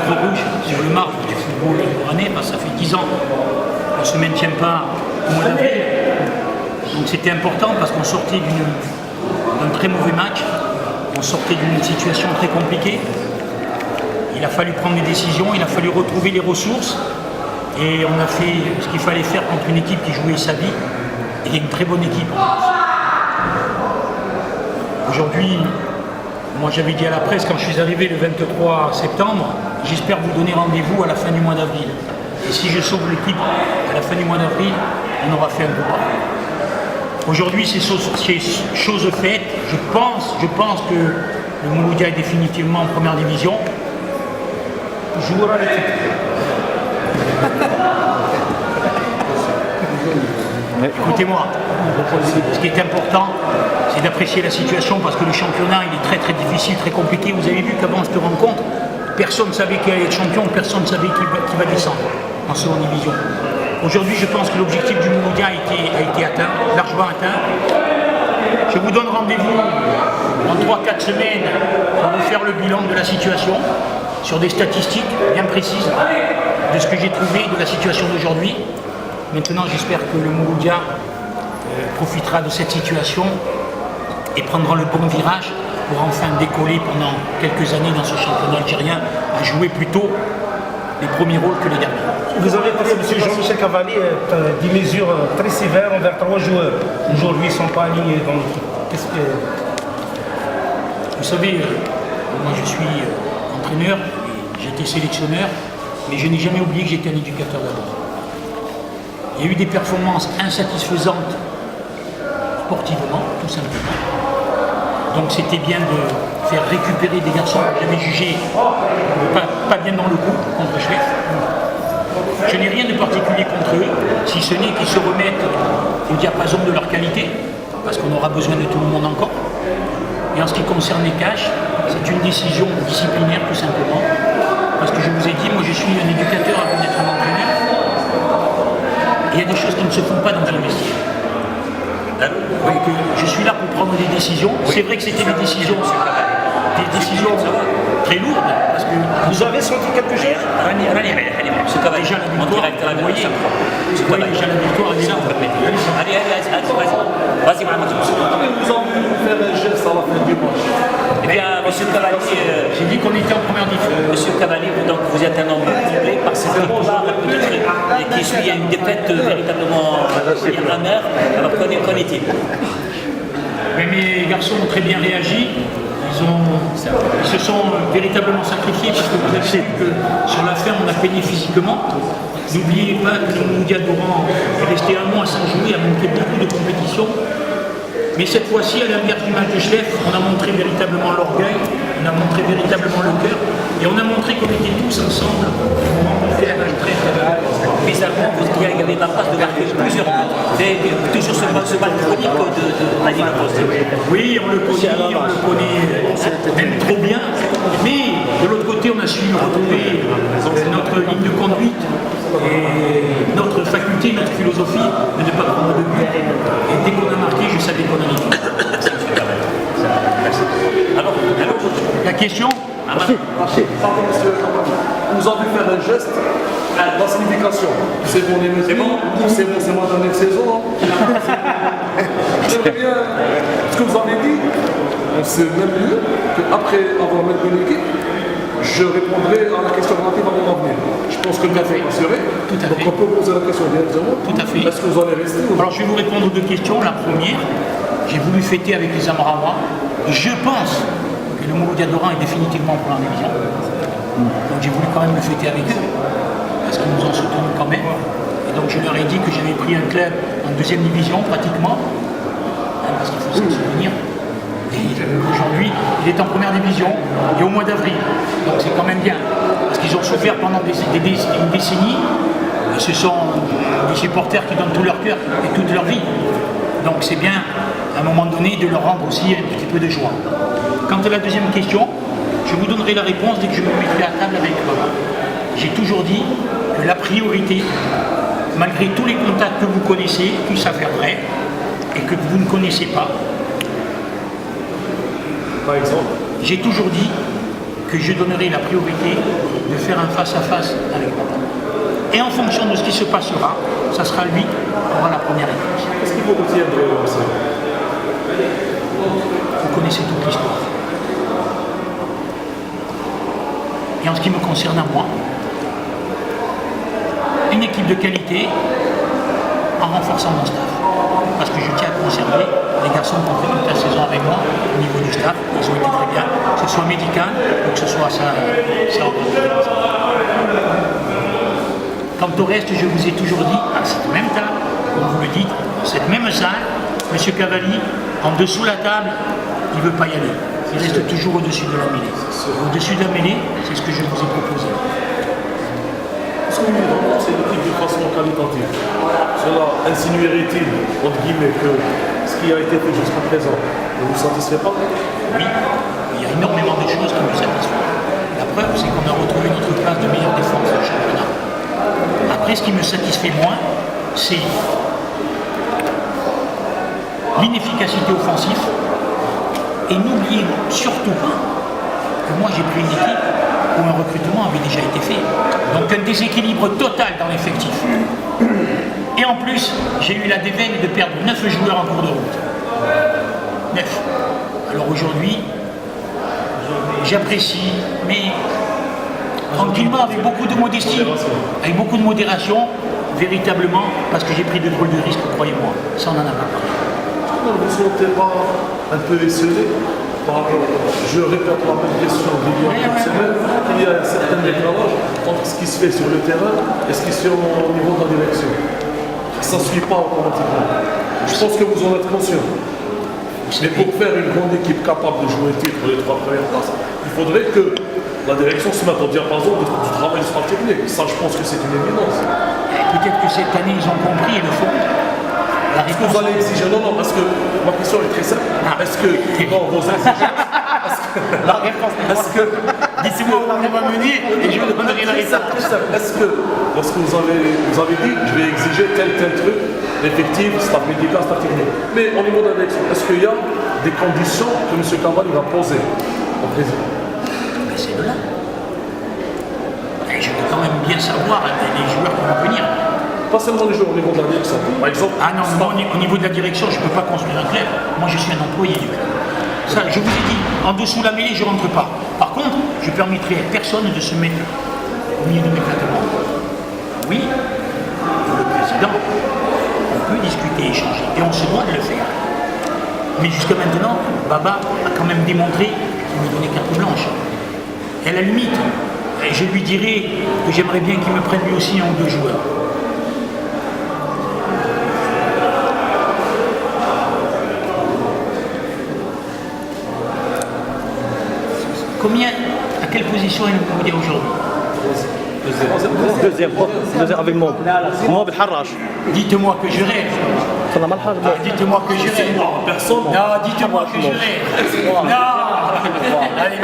livre rouge sur le marbre du football iranais, parce que ça fait 10 ans qu'on ne se maintient pas au mois d'avril. Donc c'était important parce qu'on sortait d'un très mauvais match, on sortait d'une situation très compliquée. Il a fallu prendre des décisions, il a fallu retrouver les ressources et on a fait ce qu'il fallait faire contre une équipe qui jouait sa vie et une très bonne équipe. Aujourd'hui, moi j'avais dit à la presse quand je suis arrivé le 23 septembre, j'espère vous donner rendez-vous à la fin du mois d'avril. Et si je sauve l'équipe à la fin du mois d'avril, on aura fait un peu pas. Aujourd'hui, c'est chose faite. Je pense que le Mouloudia est définitivement en première division. Jouera l'équipe. Écoutez-moi, ce qui est important, c'est d'apprécier la situation parce que le championnat, il est très très difficile, très compliqué. Vous avez vu qu'avant cette rencontre, personne ne savait qui allait être champion, personne ne savait qui va descendre en seconde division. Aujourd'hui, je pense que l'objectif du Mouloudia a été atteint, largement atteint. Je vous donne rendez-vous en 3-4 semaines pour vous faire le bilan de la situation sur des statistiques bien précises de ce que j'ai trouvé de la situation d'aujourd'hui. Maintenant, j'espère que le Mouloudia profitera de cette situation et prendra le bon virage pour enfin décoller pendant quelques années dans ce championnat algérien, à jouer plutôt les premiers rôles que les derniers. Vous avez parlé, M. Jean-Michel Cavalier, des mesures très sévères envers 3 joueurs. Aujourd'hui, ils ne sont pas alignés dans l'équipe. Qu'est-ce que... Vous savez, moi je suis entraîneur, j'ai été sélectionneur, mais je n'ai jamais oublié que j'étais un éducateur d'abord. Il y a eu des performances insatisfaisantes sportivement, tout simplement. Donc c'était bien de faire récupérer des garçons que j'avais jugés pas bien dans le coup contre Schweff. Je n'ai rien de particulier contre eux, si ce n'est qu'ils se remettent au diapason de leur qualité, parce qu'on aura besoin de tout le monde encore. Et en ce qui concerne les caches, c'est une décision disciplinaire tout simplement, parce que je vous ai dit, moi je suis un éducateur avant d'être un entraîneur, et il y a des choses qui ne se font pas dans un vestiaire. Donc je suis là pour prendre des décisions. C'est vrai que c'était des décisions très lourdes, parce que vous avez senti quelque chose? Déjà la victoire, vous voyez, déjà la victoire, elle est là. Vas-y, Mohamed. Nous avons fait un geste à la fin du match. Eh bien, monsieur Cavalier, j'ai dit qu'on était en première division. Monsieur Cavalier, donc vous êtes un homme complet par cette victoire, peut-être qui suit une défaite véritablement amère. Alors qu'en est-il? Mais mes garçons ont très bien réagi. Ils se sont véritablement sacrifiés parce que vous avez vu que sur la fin on a peiné physiquement. N'oubliez pas que le Mouloudia d'Oran est resté un mois sans jouer, a manqué beaucoup de compétition. Mais cette fois-ci, à l'inverse du match de Schleff, on a montré véritablement l'orgueil, on a montré véritablement le cœur, et on a montré qu'on était tous ensemble pour remporter un match très très bien. Bizarrement, il y avait la place de marquer plusieurs buts. Toujours ce match chronique de la Ligue Poste. Oui, on le connaît même trop bien, mais de l'autre côté, on a su retrouver notre ligne de conduite et notre faculté, notre philosophie de ne pas prendre de but. Et dès qu'on a marqué, je savais qu'on allait gagner. Alors, la question? Nous avons fait un geste, la signification. C'est bon, c'est bon, c'est ma dernière saison. J'aimerais bien ce que vous avez dit, c'est même mieux qu'après avoir maintenu l'équipe, je répondrai à la question relative à mon avenir. Je pense que le fait assuré. Tout à fait. Donc on peut poser la question directement. Tout à fait. Est-ce que vous allez rester ou... Alors je vais vous répondre aux 2 questions. La première, j'ai voulu fêter avec les Amraois. Je pense que le Mouloudia d'Oran est définitivement en première division. Donc j'ai voulu quand même le fêter avec eux, parce qu'ils nous ont soutenus quand même. Et donc je leur ai dit que j'avais pris un club en 2e division pratiquement, parce qu'il faut s'en souvenir. Et aujourd'hui, il est en première division et au mois d'avril. Donc c'est quand même bien, parce qu'ils ont souffert pendant une décennie. Et ce sont des supporters qui donnent tout leur cœur et toute leur vie. Donc c'est bien, à un moment donné, de leur rendre aussi un petit peu de joie. Quant à la deuxième question, je vous donnerai la réponse dès que je me mettrai à table avec eux. J'ai toujours dit que la priorité, malgré tous les contacts que vous connaissez, qui s'avèrent vrais, et que vous ne connaissez pas, Par exemple, j'ai toujours dit que je donnerai la priorité de faire un face-à-face avec Baba. Et en fonction de ce qui se passera, ça sera lui qui aura la première réponse. Qu'est-ce qu'il faut retiendra comme ça? Vous connaissez toute l'histoire. Et en ce qui me concerne à moi, une équipe de qualité en renforçant mon staff. Parce que je tiens à conserver les garçons qui ont fait toute la saison avec moi au niveau du staff, ils ont été très bien, que ce soit médical ou que ce soit ça Quant au reste, je vous ai toujours dit, à cette même table, comme vous le dites, dans cette même salle, M. Cavalli, en dessous de la table, il ne veut pas y aller. Il reste toujours au-dessus de la mêlée. Au-dessus de la mêlée, c'est ce que je vous ai proposé. Est-ce que vous renforcez l'équipe de façon qualitative? Cela insinuerait-il, entre guillemets, que ce qui a été fait jusqu'à présent ne vous satisfait pas? Oui, il y a énormément de choses qui me satisfont. La preuve, c'est qu'on a retrouvé notre place de meilleure défense du championnat. Après, ce qui me satisfait moins, c'est l'inefficacité offensive. Et n'oubliez surtout pas que moi j'ai pris une équipe où un recrutement avait déjà été fait. Donc un déséquilibre total dans l'effectif. Et en plus, j'ai eu la déveine de perdre 9 joueurs en cours de route. 9. Alors aujourd'hui, j'apprécie, mais tranquillement, avec beaucoup de modestie, avec beaucoup de modération, véritablement, parce que j'ai pris de drôles de risques, croyez-moi. Ça, on n'en a pas parlé. Ne vous sentez pas un peu esselé par rapport, je répète la même question d'il y a une semaine, il y a un certain décalage entre ce qui se fait sur le terrain et ce qui se fait au niveau de la direction. Ça ne suit pas automatiquement. Je pense que vous en êtes conscient. Mais pour faire une grande équipe capable de jouer le titre pour les 3 premières places, il faudrait que la direction se mette au diapason du travail du staff technique. Ça, je pense que c'est une évidence. Peut-être que cette année, ils ont compris et le font. Est-ce que vous allez exiger? Non, non, parce que ma question est très simple. Est-ce que dans vos exigences, la réponse, dites-moi où on va mener et je vous donnerai la réponse. Est-ce que, lorsque vous avez dit, je vais exiger tel truc, l'effectif, staff médical, staff technique, mais au niveau de la direction, est-ce qu'il y a des conditions que M. Cavalli va poser au président? Mais c'est de là. Et je veux quand même bien savoir les joueurs qui vont venir. Pas seulement les joueurs au niveau de la direction. Par exemple, ah non, moi, au niveau de la direction, je ne peux pas construire un club. Moi, je suis un employé du club. Ça, je vous ai dit, en dessous de la mêlée, je ne rentre pas. Par contre, je permettrai à personne de se mettre au milieu de mes plates-bandes. Oui, le président, on peut discuter, échanger, et on se doit de le faire. Mais jusqu'à maintenant, Baba a quand même démontré qu'il me donnait carte blanche. Et à la limite, je lui dirais que j'aimerais bien qu'il me prenne lui aussi 1 ou 2 joueurs. Combien, à quelle position est le Moudia aujourd'hui? Deuxième avec moi. Moi, بالحراش. Dites-moi que je rêve. Dites-moi que je rêve. personne. Non, dites-moi que je rêve. Non. Allez,